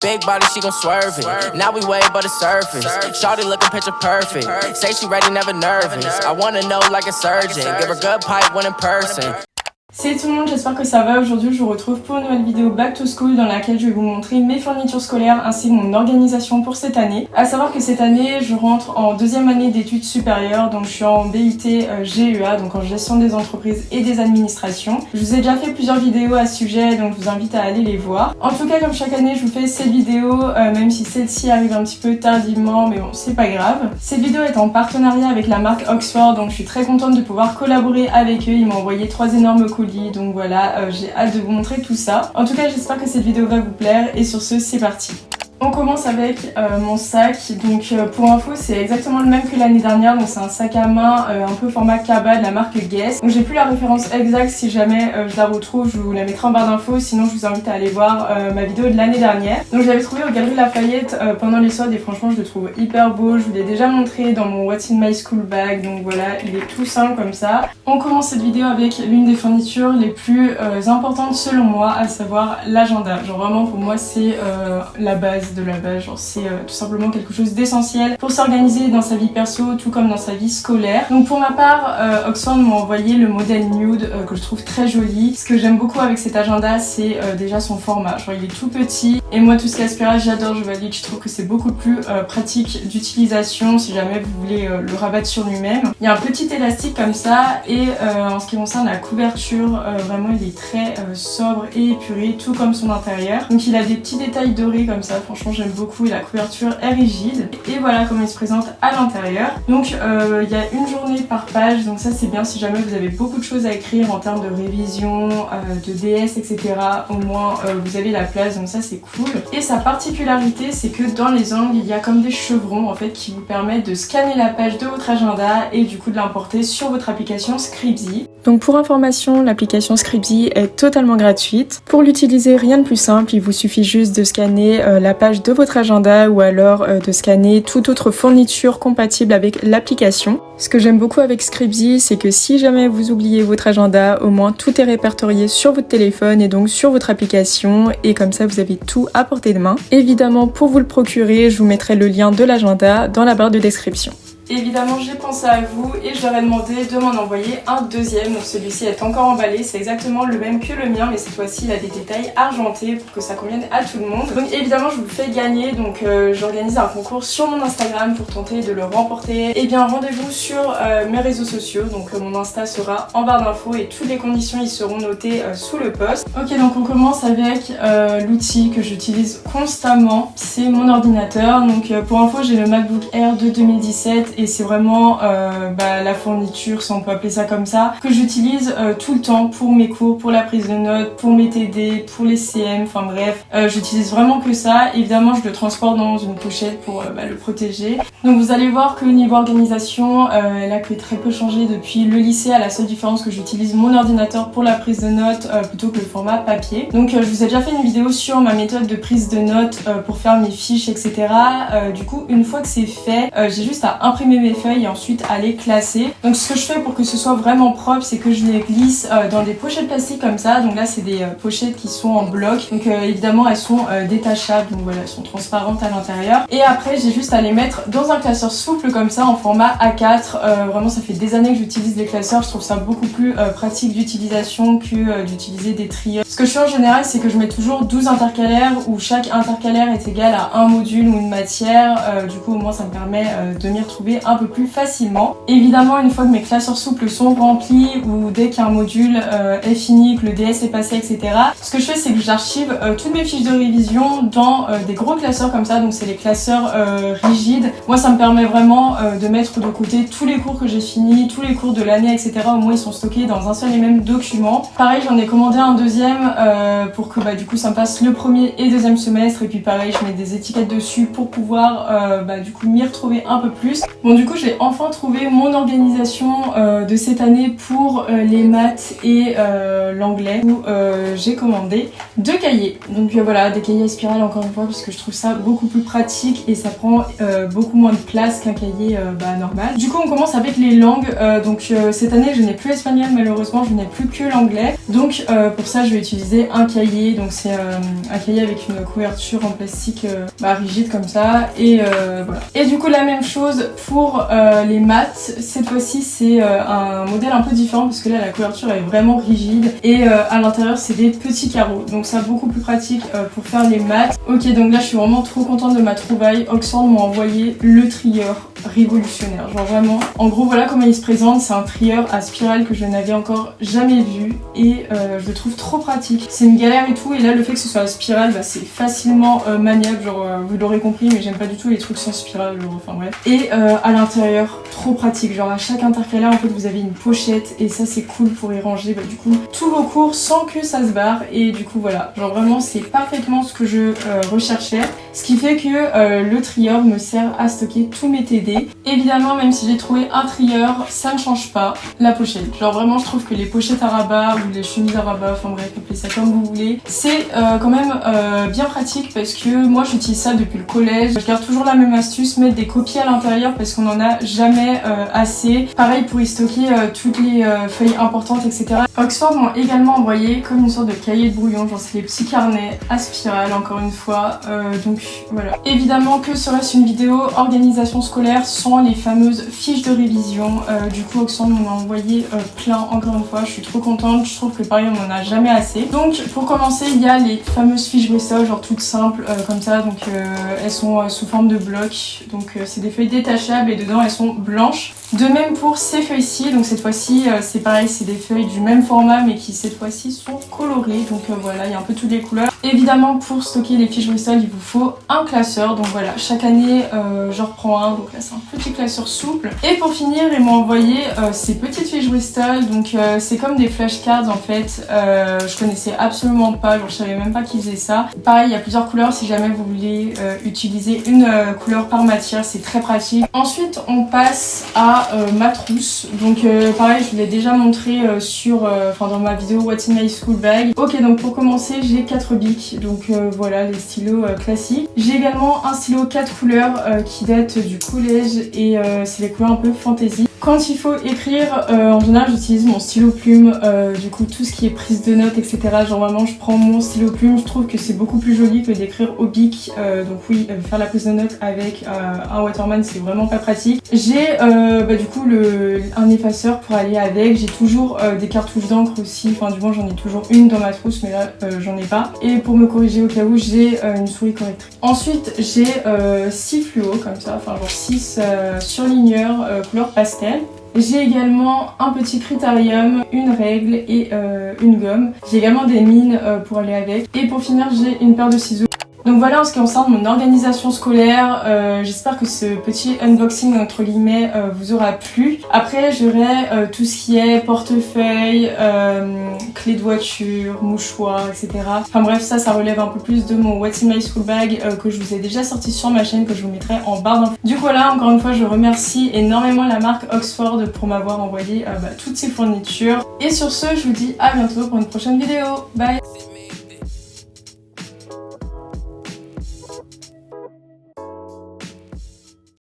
big body, she gon' swerve it. Now we way above the surface. Shawty looking picture perfect. Say she ready, never nervous. I wanna know like a surgeon. Give her good pipe when in person. Salut tout le monde, j'espère que ça va. Aujourd'hui je vous retrouve pour une nouvelle vidéo Back to School dans laquelle je vais vous montrer mes fournitures scolaires ainsi que mon organisation pour cette année. A savoir que cette année je rentre en deuxième année d'études supérieures, donc je suis en BUT GEA, donc en gestion des entreprises et des administrations. Je vous ai déjà fait plusieurs vidéos à ce sujet, donc je vous invite à aller les voir. En tout cas, comme chaque année je vous fais cette vidéo, même si celle-ci arrive un petit peu tardivement, mais bon c'est pas grave. Cette vidéo est en partenariat avec la marque Oxford, donc je suis très contente de pouvoir collaborer avec eux. Ils m'ont envoyé 3 énormes colis. Donc voilà, j'ai hâte de vous montrer tout ça. En tout cas, j'espère que cette vidéo va vous plaire et sur ce, c'est parti. On commence avec mon sac. Donc pour info, c'est exactement le même que l'année dernière. Donc c'est un sac à main un peu format Kaba de la marque Guess. Donc j'ai plus la référence exacte, si jamais je la retrouve, je vous la mettrai en barre d'infos. Sinon je vous invite à aller voir ma vidéo de l'année dernière. Donc je l'avais trouvé aux Galeries Lafayette pendant les soldes et franchement je le trouve hyper beau. Je vous l'ai déjà montré dans mon What's in my school bag. Donc voilà, il est tout simple comme ça. On commence cette vidéo avec l'une des fournitures les plus importantes selon moi, à savoir l'agenda. Genre vraiment pour moi c'est la base de la base, genre c'est tout simplement quelque chose d'essentiel pour s'organiser dans sa vie perso tout comme dans sa vie scolaire. Donc pour ma part, Oxford m'a envoyé le modèle nude que je trouve très joli. Ce que j'aime beaucoup avec cet agenda, c'est déjà son format. Genre il est tout petit et moi tout ce qui est aspirage, j'adore, je valide. Je trouve que c'est beaucoup plus pratique d'utilisation si jamais vous voulez le rabattre sur lui-même. Il y a un petit élastique comme ça et en ce qui concerne la couverture, vraiment il est très sobre et épuré, tout comme son intérieur. Donc il a des petits détails dorés comme ça, franchement j'aime beaucoup et la couverture est rigide. Et voilà comment il se présente à l'intérieur. Donc il y a une journée par page, donc ça c'est bien si jamais vous avez beaucoup de choses à écrire en termes de révision, de DS, etc. Au moins vous avez la place, donc ça c'est cool. Et sa particularité c'est que dans les angles il y a comme des chevrons en fait qui vous permettent de scanner la page de votre agenda et du coup de l'importer sur votre application Scribzy. Donc pour information, l'application Scribzy est totalement gratuite. Pour l'utiliser, rien de plus simple, il vous suffit juste de scanner la page de votre agenda ou alors de scanner toute autre fourniture compatible avec l'application. Ce que j'aime beaucoup avec Scribzy, c'est que si jamais vous oubliez votre agenda, au moins tout est répertorié sur votre téléphone et donc sur votre application et comme ça vous avez tout à portée de main. Évidemment, pour vous le procurer, je vous mettrai le lien de l'agenda dans la barre de description. Évidemment, j'ai pensé à vous et je leur ai demandé de m'en envoyer un deuxième. Donc celui-ci est encore emballé, c'est exactement le même que le mien, mais cette fois-ci il a des détails argentés pour que ça convienne à tout le monde. Donc évidemment, je vous le fais gagner, donc j'organise un concours sur mon Instagram pour tenter de le remporter. Et bien rendez-vous sur mes réseaux sociaux, donc mon Insta sera en barre d'infos et toutes les conditions y seront notées sous le post. Ok, donc on commence avec l'outil que j'utilise constamment, c'est mon ordinateur. Donc pour info, j'ai le MacBook Air de 2017 et c'est vraiment la fourniture, si on peut appeler ça comme ça, que j'utilise tout le temps pour mes cours, pour la prise de notes, pour mes TD, pour les CM, enfin bref, j'utilise vraiment que ça. Évidemment, je le transporte dans une pochette pour le protéger. Donc vous allez voir que niveau organisation, elle a que très peu changé depuis le lycée, à la seule différence que j'utilise mon ordinateur pour la prise de notes plutôt que le format papier. Donc je vous ai déjà fait une vidéo sur ma méthode de prise de notes pour faire mes fiches, etc. Du coup, une fois que c'est fait, j'ai juste à imprimer mes feuilles et ensuite à les classer. Donc ce que je fais pour que ce soit vraiment propre, c'est que je les glisse dans des pochettes plastiques comme ça. Donc là c'est des pochettes qui sont en bloc, donc évidemment elles sont détachables, donc voilà, elles sont transparentes à l'intérieur. Et après j'ai juste à les mettre dans un classeur souple comme ça en format A4. Vraiment ça fait des années que j'utilise des classeurs, je trouve ça beaucoup plus pratique d'utilisation que d'utiliser des trieurs. Ce que je fais en général, c'est que je mets toujours 12 intercalaires où chaque intercalaire est égal à un module ou une matière. Du coup au moins ça me permet de m'y retrouver un peu plus facilement. Évidemment, une fois que mes classeurs souples sont remplis ou dès qu'un module est fini, que le DS est passé, etc., ce que je fais, c'est que j'archive toutes mes fiches de révision dans des gros classeurs comme ça. Donc c'est les classeurs rigides. Moi ça me permet vraiment de mettre de côté tous les cours que j'ai finis, tous les cours de l'année, etc. Au moins ils sont stockés dans un seul et même document. Pareil, j'en ai commandé un deuxième pour que du coup ça me passe le premier et deuxième semestre. Et puis pareil, je mets des étiquettes dessus pour pouvoir du coup m'y retrouver un peu plus. Bon du coup j'ai enfin trouvé mon organisation de cette année pour les maths et l'anglais où j'ai commandé 2 cahiers. Donc voilà, des cahiers à spirale encore une fois parce que je trouve ça beaucoup plus pratique et ça prend beaucoup moins de place qu'un cahier normal. Du coup on commence avec les langues. Donc cette année je n'ai plus l'espagnol malheureusement, je n'ai plus que l'anglais. Donc pour ça je vais utiliser un cahier. Donc c'est un cahier avec une couverture en plastique rigide comme ça et voilà. Et du coup la même chose pour les maths. Cette fois-ci c'est un modèle un peu différent parce que là la couverture est vraiment rigide et à l'intérieur c'est des petits carreaux. Donc ça beaucoup plus pratique pour faire les maths. Ok, donc là je suis vraiment trop contente de ma trouvaille. Oxford m'a envoyé le trieur révolutionnaire, genre vraiment. En gros voilà comment il se présente, c'est un trieur à spirale que je n'avais encore jamais vu et je le trouve trop pratique. C'est une galère et tout et là le fait que ce soit à spirale c'est facilement maniable, genre vous l'aurez compris mais j'aime pas du tout les trucs sans spirale, genre, enfin bref. Et à l'intérieur trop pratique, genre à chaque intercalaire en fait vous avez une pochette et ça c'est cool pour y ranger du coup tous vos cours sans que ça se barre et du coup voilà, genre vraiment c'est parfaitement ce que je recherchais, ce qui fait que le trieur me sert à stocker tous mes TD. Évidemment même si j'ai trouvé un trieur ça ne change pas la pochette, genre vraiment je trouve que les pochettes à rabat ou les chemises à rabat, enfin bref appelez ça comme vous voulez, c'est quand même bien pratique parce que moi j'utilise ça depuis le collège. Je garde toujours la même astuce, mettre des copies à l'intérieur parce qu'on en a jamais assez. Pareil pour y stocker toutes les feuilles importantes etc. Oxford m'ont également envoyé comme une sorte de cahier de brouillon, genre c'est les petits carnets à spirale encore une fois, donc voilà. Évidemment que serait-ce une vidéo organisation scolaire sans les fameuses fiches de révision, du coup Oxford m'en a envoyé plein encore une fois, je suis trop contente, je trouve que pareil on en a jamais assez. Donc pour commencer il y a les fameuses fiches Bristol, genre toutes simples comme ça, donc elles sont sous forme de blocs, donc c'est des feuilles détachables et dedans elles sont blanches. De même pour ces feuilles-ci, donc cette fois-ci c'est pareil, c'est des feuilles du même format mais qui cette fois-ci sont colorées, donc voilà, il y a un peu toutes les couleurs. Évidemment pour stocker les fiches Bristol il vous faut un classeur, donc voilà, chaque année je reprends un, donc là c'est un petit classeur souple. Et pour finir ils m'ont envoyé ces petites fiches Bristol, donc c'est comme des flashcards en fait, je connaissais absolument pas, genre je savais même pas qu'ils faisaient ça. Pareil il y a plusieurs couleurs si jamais vous voulez utiliser une couleur par matière, c'est très pratique. Ensuite on passe à ma trousse, donc pareil je vous l'ai déjà montré dans ma vidéo What's in my school bag. Ok, donc pour commencer j'ai 4 bics, donc voilà les stylos classiques. J'ai également un stylo 4 couleurs qui date du collège et c'est les couleurs un peu fantasy. Quand il faut écrire, en général j'utilise mon stylo plume, du coup tout ce qui est prise de notes etc. Genre vraiment je prends mon stylo plume, je trouve que c'est beaucoup plus joli que d'écrire au bic, donc oui faire la prise de notes avec un Waterman c'est vraiment pas pratique. J'ai du coup un effaceur pour aller avec, j'ai toujours des cartouches d'encre aussi, enfin du moins j'en ai toujours une dans ma trousse mais là j'en ai pas. Et pour me corriger au cas où j'ai une souris correctrice. Ensuite j'ai 6 fluos comme ça, enfin genre 6 surligneurs couleur pastel. J'ai également un petit critérium, une règle et une gomme. J'ai également des mines pour aller avec. Et pour finir j'ai une paire de ciseaux. Donc voilà en ce qui concerne mon organisation scolaire, j'espère que ce petit unboxing entre guillemets vous aura plu. Après j'aurai tout ce qui est portefeuille, clé de voiture, mouchoir, etc. Enfin bref ça relève un peu plus de mon What's in my school bag que je vous ai déjà sorti sur ma chaîne, que je vous mettrai en barre d'infos. Du coup voilà, encore une fois je remercie énormément la marque Oxford pour m'avoir envoyé toutes ces fournitures. Et sur ce je vous dis à bientôt pour une prochaine vidéo. Bye.